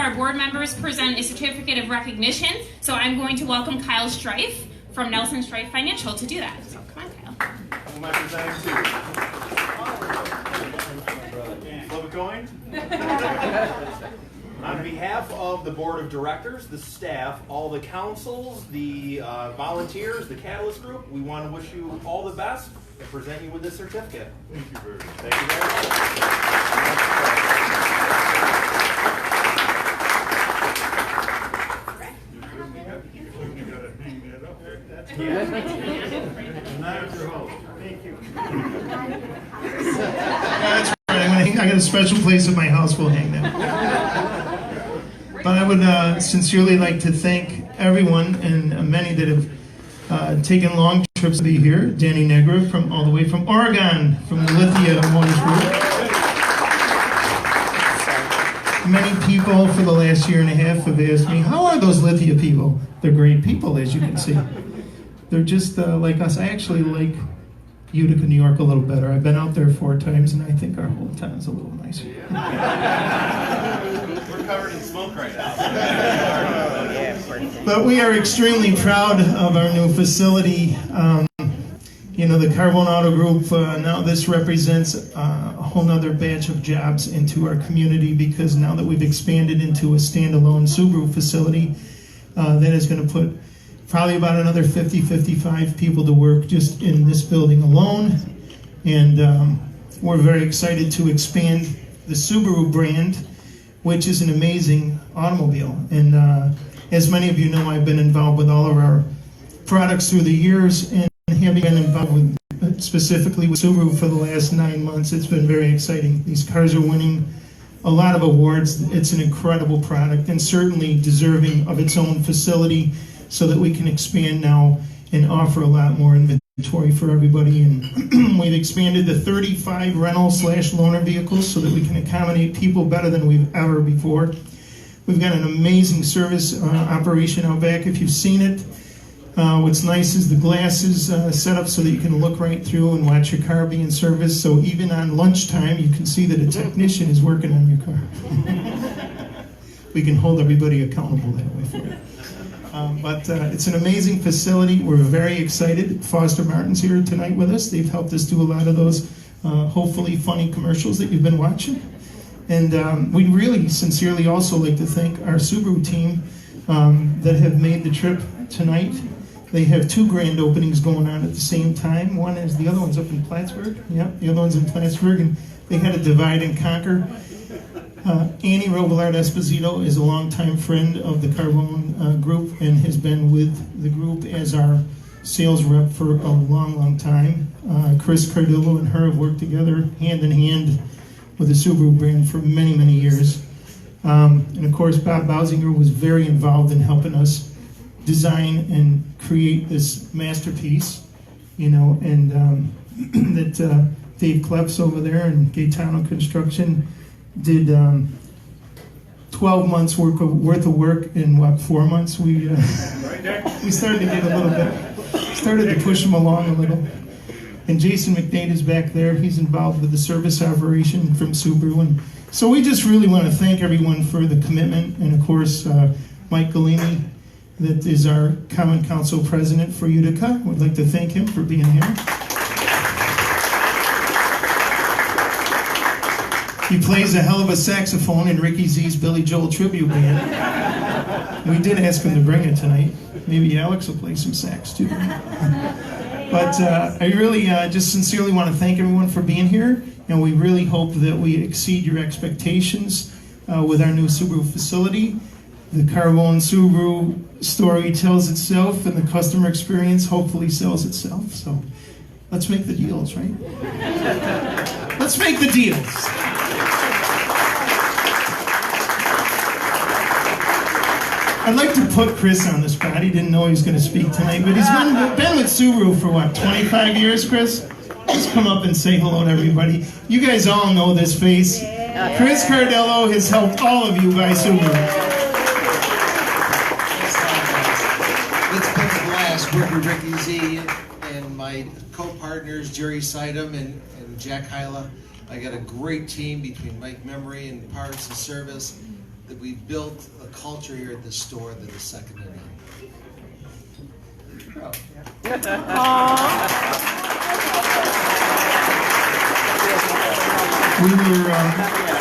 our board members present a certificate of recognition. So I'm going to welcome Kyle Strife from Nelson Strife Financial to do that. So come on, Kyle. Who am I presenting to? Flip a coin? On behalf of the board of directors, the staff, all the councils, the volunteers, the Catalyst Group, we want to wish you all the best and present you with this certificate. Thank you very much. Thank you very much. Thank you. That's right. I got a special place in my house. We'll hang that. But I would sincerely like to thank everyone and many that have taken long trips to be here. Danny Negra from all the way from Oregon, from the Lithia Motors Group. Many people for the last year and a half have asked me, how are those Lithia people? They're great people, as you can see. They're just like us. I actually like Utica, New York a little better. I've been out there 4 times, and I think our whole town's a little nicer. We're covered in smoke right now. But we are extremely proud of our new facility. You know, the Carbone Auto Group, now this represents a whole nother batch of jobs into our community, because now that we've expanded into a standalone Subaru facility, that is going to put probably about another 50-55 people to work just in this building alone. And we're very excited to expand the Subaru brand, which is an amazing automobile. And as many of you know, I've been involved with all of our products through the years, and having been involved with specifically with Subaru for the last 9 months, it's been very exciting. These cars are winning a lot of awards. It's an incredible product, and certainly deserving of its own facility, so that we can expand now and offer a lot more inventory for everybody. And we've expanded to 35 rental/loaner vehicles so that we can accommodate people better than we've ever before. We've got an amazing service operation out back. If you've seen it, what's nice is the glass is set up so that you can look right through and watch your car being serviced. So even on lunchtime, you can see that a technician is working on your car. We can hold everybody accountable that way for it. But it's an amazing facility. We're very excited. Foster Martin's here tonight with us. They've helped us do a lot of those hopefully funny commercials that you've been watching. And we'd really sincerely also like to thank our Subaru team that have made the trip tonight. They have 2 grand openings going on at the same time. One is, the other one's up in Plattsburgh. Yep, the other one's in Plattsburgh, and they had to divide and conquer. Annie Robillard Esposito is a longtime friend of the Carbone Group and has been with the group as our sales rep for a long, long time. Chris Cardillo and her have worked together hand in hand with the Subaru brand for many, many years. And of course, Bob Bausinger was very involved in helping us design and create this masterpiece, you know, and that Dave Kleps over there and Gaetano Construction did 12 months worth of work in what, 4 months. We started to get a little bit, started to push them along a little. And Jason McDade is back there. He's involved with the service operation from Subaru. And so we just really want to thank everyone for the commitment. And of course, Mike Galini, that is our Common Council President for Utica. We'd like to thank him for being here. He plays a hell of a saxophone in Ricky Z's Billy Joel tribute band. We did ask him to bring it tonight. Maybe Alex will play some sax too. But I really just sincerely want to thank everyone for being here, and we really hope that we exceed your expectations with our new Subaru facility. The Carbone Subaru story tells itself, and the customer experience hopefully sells itself. So let's make the deals, right? Let's make the deals. I'd like to put Chris on the spot. He didn't know he was going to speak tonight, but he's been with Subaru for what, 25 years, Chris? Just come up and say hello to everybody. You guys all know this face. Chris Cardello has helped all of you buy Subaru. It's been a blast working with Ricky Z and my co-partners, Jerry Seidem and Jack Hyla. I got a great team between Mike Memory and parts and service. that we've built a culture here at the store that is second to none.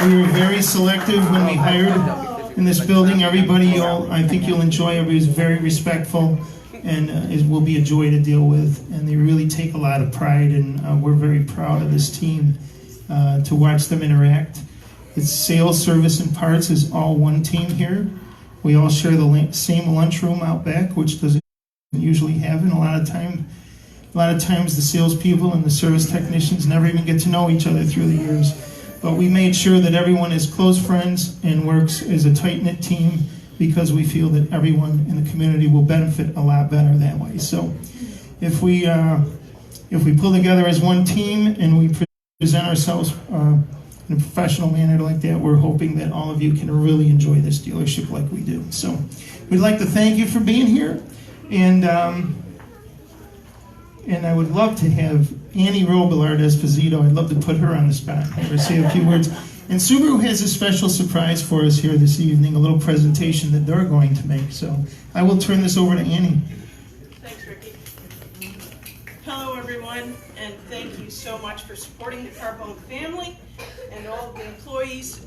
We were very selective when we hired in this building. Everybody, I think you'll enjoy. Everybody's very respectful, and it will be a joy to deal with. And they really take a lot of pride, and we're very proud of this team to watch them interact. It's sales, service, and parts is all one team here. We all share the same lunchroom out back, which doesn't usually happen. A lot of times the salespeople and the service technicians never even get to know each other through the years. But we made sure that everyone is close friends and works as a tight-knit team because we feel that everyone in the community will benefit a lot better that way. So if we pull together as one team and we present ourselves in a professional manner like that, we're hoping that all of you can really enjoy this dealership like we do. So we'd like to thank you for being here, and I would love to have Annie Robillard Esposito. I'd love to put her on the spot and have her say a few words. And Subaru has a special surprise for us here this evening, a little presentation that they're going to make. So I will turn this over to Annie. Thanks, Ricky. Hello, everyone, and thank you so much for supporting the Carbone family and all of the employees.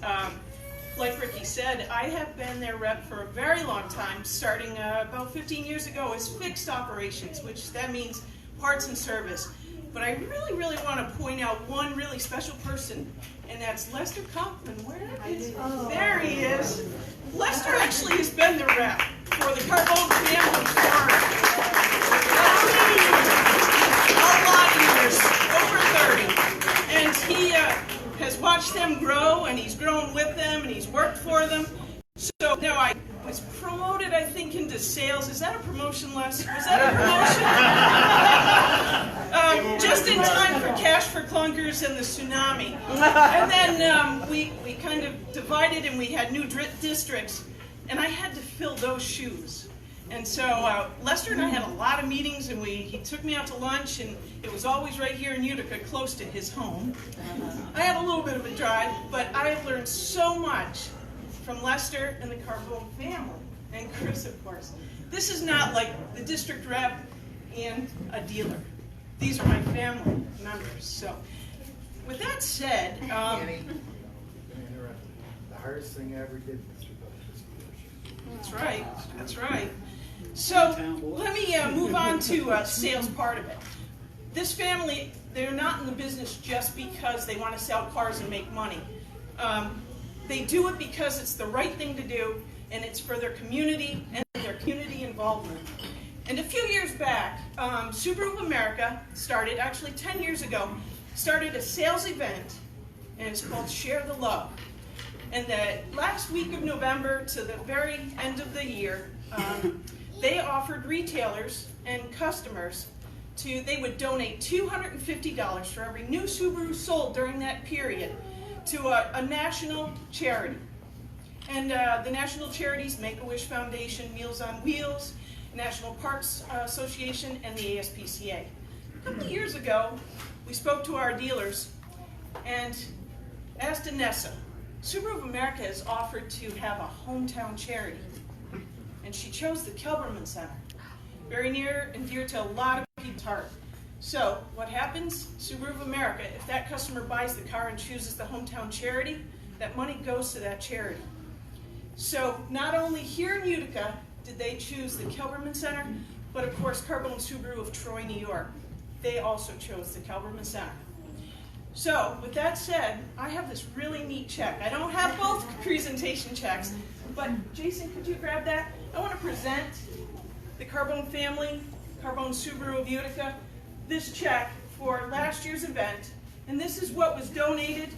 Like Ricky said, I have been their rep for a very long time, starting about 15 years ago as fixed operations, which that means parts and service. But I really, really want to point out one really special person, and that's Lester Kaufman. Where is he? There he is. Lester actually has been the rep for the Carbone family for a lot of years, over 30. And he has watched them grow, and he's grown with them, and he's worked for them. So now I was promoted, I think, into sales. Is that a promotion, Les? Was that a promotion? Just in time for Cash for Clunkers and the tsunami. And then we kind of divided and we had new districts, and I had to fill those shoes. And so Lester and I had a lot of meetings, and he took me out to lunch, and it was always right here in Utica, close to his home. I had a little bit of a drive, but I have learned so much from Lester and the Carbone family, and Chris, of course. This is not like the district rep and a dealer. These are my family members. So, with that said, The hardest thing I ever did was that's right, that's right. So, let me move on to sales part of it. This family, they're not in the business just because they want to sell cars and make money. They do it because it's the right thing to do, and it's for their community and their community involvement. And a few years back, Subaru of America started, actually 10 years ago, started a sales event, and it's called Share the Love. And the last week of November to the very end of the year, they offered retailers and customers they would donate $250 for every new Subaru sold during that period to a national charity. And the national charities, Make-A-Wish Foundation, Meals on Wheels, National Parks Association, and the ASPCA. A couple of years ago, we spoke to our dealers and asked Anessa, Subaru of America has offered to have a hometown charity, and she chose the Kelberman Center, very near and dear to a lot of people's heart. So what happens? Subaru of America, if that customer buys the car and chooses the hometown charity, that money goes to that charity. So not only here in Utica did they choose the Kelberman Center, but of course Carbone Subaru of Troy, New York. They also chose the Kelberman Center. So with that said, I have this really neat check. I don't have both presentation checks, but Jason, could you grab that? I want to present the Carbone family, Carbone Subaru of Utica, this check for last year's event, and this is what was donated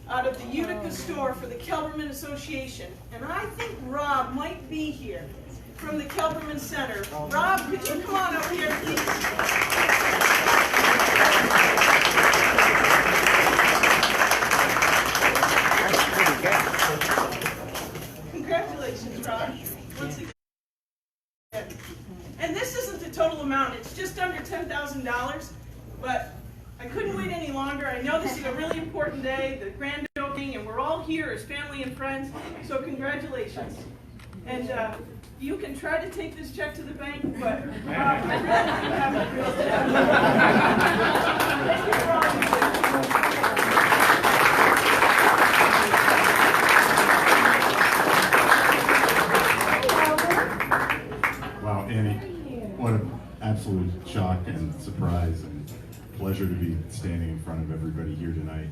out of the Utica store for the Kelberman Association. And I think Rob might be here from the Kelberman Center. Rob, could you come on up here, please? Congratulations, Rob. Once again. And this isn't the total amount, it's just under $10,000, but I couldn't wait any longer. I know this is a really important day, the grand opening and we're all here as family and friends, so congratulations. And you can try to take this check to the bank, but really, you have a real Wow, Annie, what an absolute shock and surprise and pleasure to be standing in front of everybody here tonight.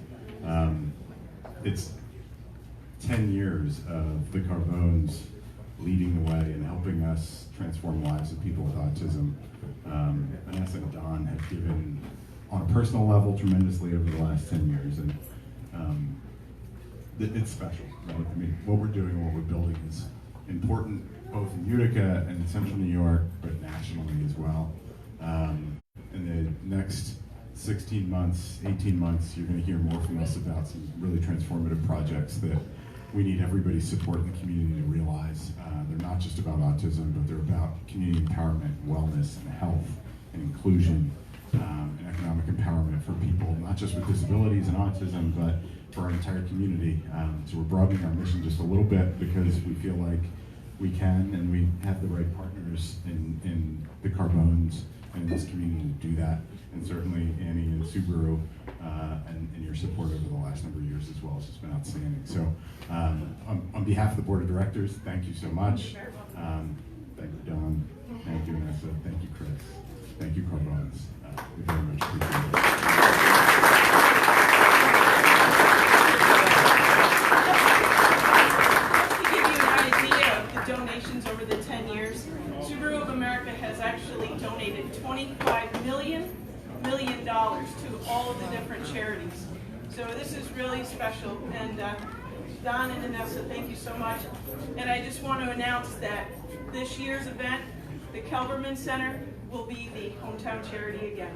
It's 10 years of the Carbones leading the way and helping us transform lives of people with autism. Vanessa and Don have given, on a personal level, tremendously over the last 10 years, and it's special, right? I mean, what we're doing, what we're building is important both in Utica and in Central New York, but nationally as well. In the next 16 months, 18 months, you're going to hear more from us about some really transformative projects that we need everybody's support in the community to realize. They're not just about autism, but they're about community empowerment, wellness, and health, and inclusion, and economic empowerment for people, not just with disabilities and autism, but for our entire community. So we're broadening our mission just a little bit because we feel like we can, and we have the right partners in the Carbones and in this community to do that. And certainly Annie and Subaru and your support over the last number of years as well has just been outstanding. So on behalf of the board of directors, thank you so much. Thank you, Don. Thank you, Vanessa. Thank you, Chris. Thank you, Carbones. We very much appreciate it. Donations over the 10 years, Subaru of America has actually donated $25 million to all of the different charities. So this is really special. And Don and Vanessa, thank you so much. And I just want to announce that this year's event, the Carbone Center, will be the hometown charity again.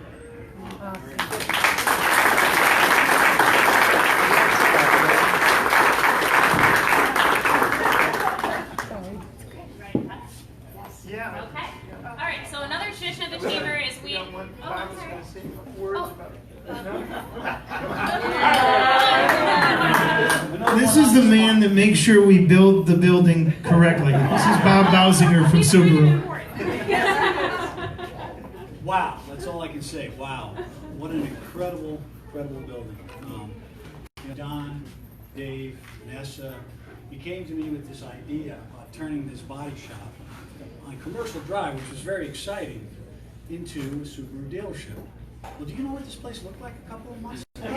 Yeah. Okay. All right. So another tradition of the chamber is we. Oh, I'm sorry. This is the man that makes sure we build the building correctly. This is Bob Bausinger from Subaru. Wow, that's all I can say. Wow, what an incredible building. Don, Dave, Vanessa, he came to me with this idea of turning this body shop on Commercial Drive, which was very exciting, into a Subaru dealership. Well, do you know what this place looked like a couple of months ago?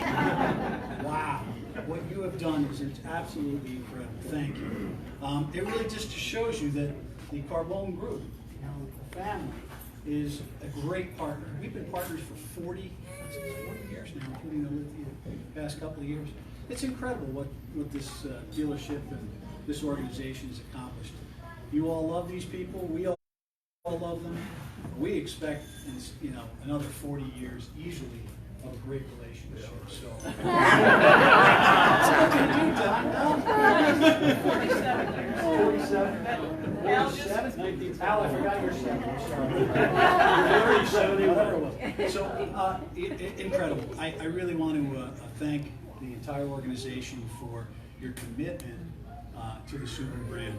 Wow, what you have done is absolutely incredible. Thank you. It really just shows you that the Carbone Group, the family, is a great partner. We've been partners for 40 years now, including the past couple of years. It's incredible what this dealership and this organization has accomplished. You all love these people. We all love them. We expect, another 40 years easily of a great relationship. So. 47 years. Al, I forgot your 7. So, incredible. I really want to thank the entire organization for your commitment to the Subaru brand.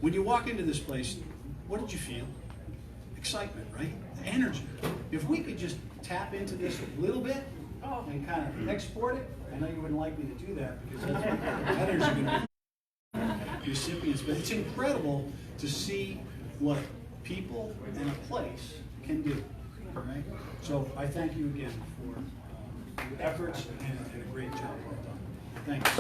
When you walk into this place, what did you feel? Excitement, right? Energy. If we could just tap into this a little bit and kind of export it, I know you wouldn't like me to do that because that's what energy going to be recipients, but it's incredible to see what people and a place can do, right? So I thank you again for your efforts and a great job well done. Thanks.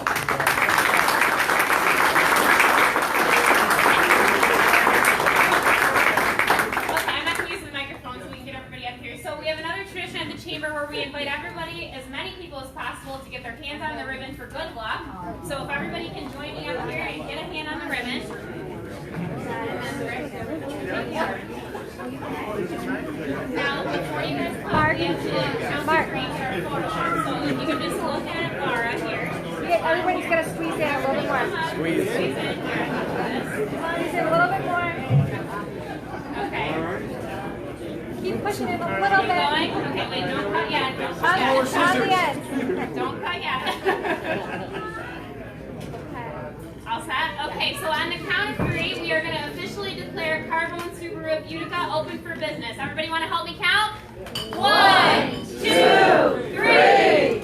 So we have another tradition at the chamber where we invite everybody, as many people as possible, to get their hands on the ribbon for good luck. So if everybody can join me up here and get a hand on the ribbon. Now, before you guys come, we have to count the green for our photo. So you can just look at Laura here. Everybody's got to squeeze in a little bit more. Squeeze in here. Squeeze in a little bit more. Okay. Keep pushing it a little Keep bit. going. Okay, wait, don't cut yet. Don't cut On yet. the end. Don't cut yet. Okay, so on the count of three, we are going to officially declare Carbone Subaru of Utica open for business. Everybody want to help me count? 1, 2, 3.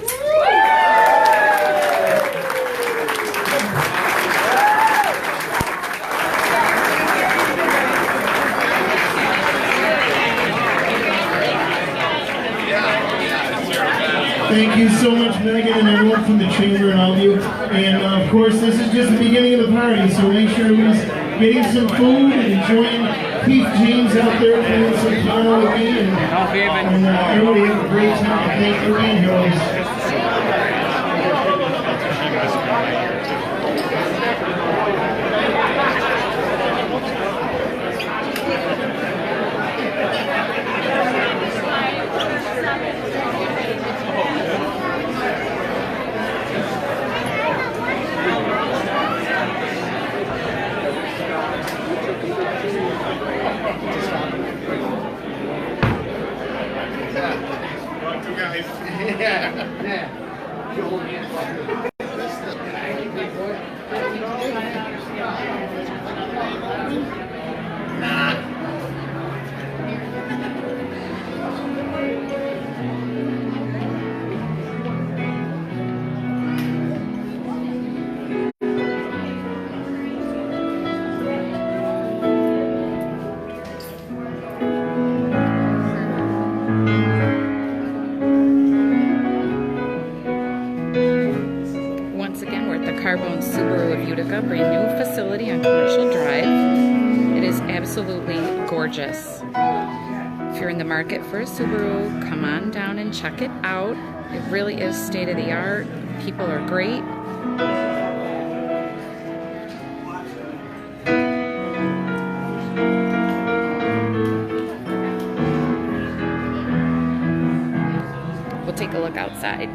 Thank you so much, Megan, and everyone from the chamber and all of you. And of course, this is just the beginning of the party, so make sure everybody's getting some food and enjoying Keith James out there playing some piano with me. And everybody have a great time. Thanks for being here. Once again, we're at the Carbone Subaru of Utica, brand new facility on Commercial Drive. It is absolutely gorgeous. If you're in the market for a Subaru, come on down and check it out. It really is state of the art. People are great. We'll take a look outside.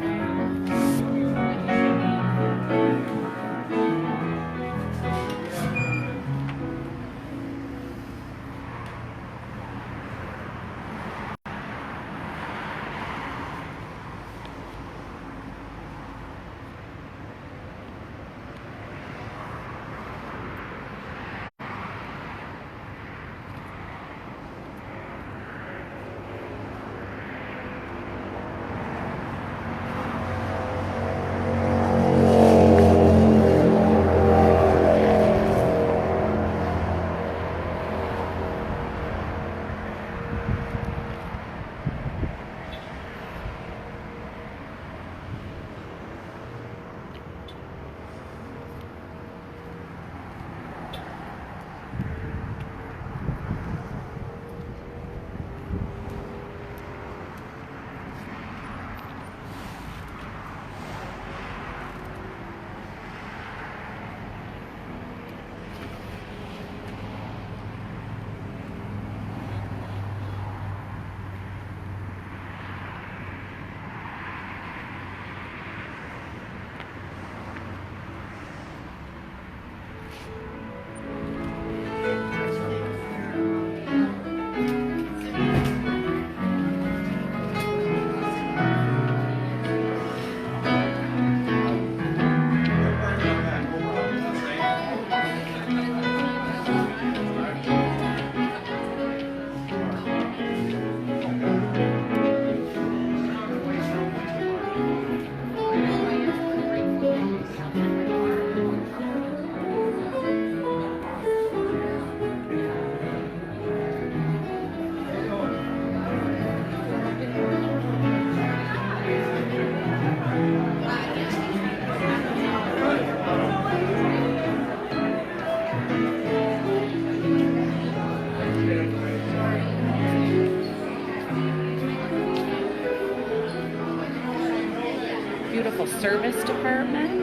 Beautiful service department.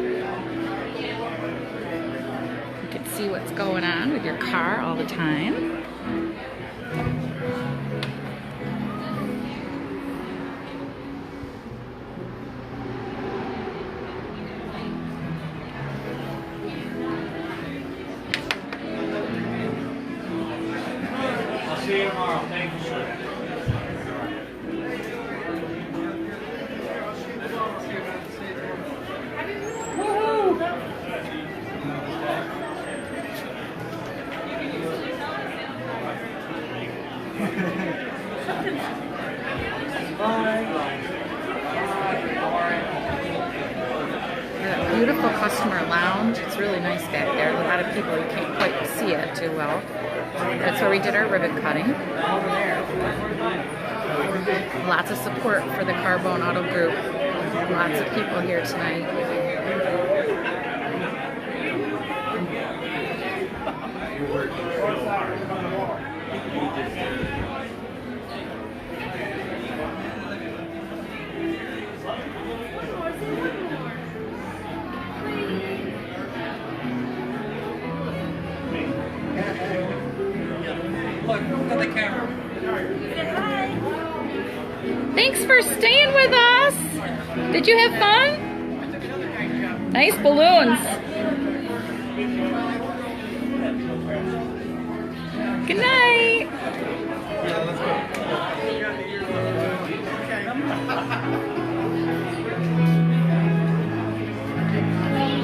You can see what's going on with your car all the time. I'll see you tomorrow. Thank you, sir. beautiful customer lounge. It's really nice back there. A lot of people, you can't quite see it too well. That's where we did our ribbon cutting. Lots of support for the Carbone Auto Group. Lots of people here tonight. Thanks for staying with us. Did you have fun? Nice balloons. Good night.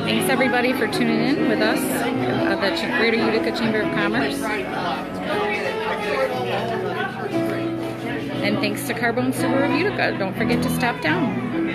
Thanks everybody for tuning in with us at the Greater Utica Chamber of Commerce. And thanks to Carbone Subaru of Utica. Don't forget to stop down.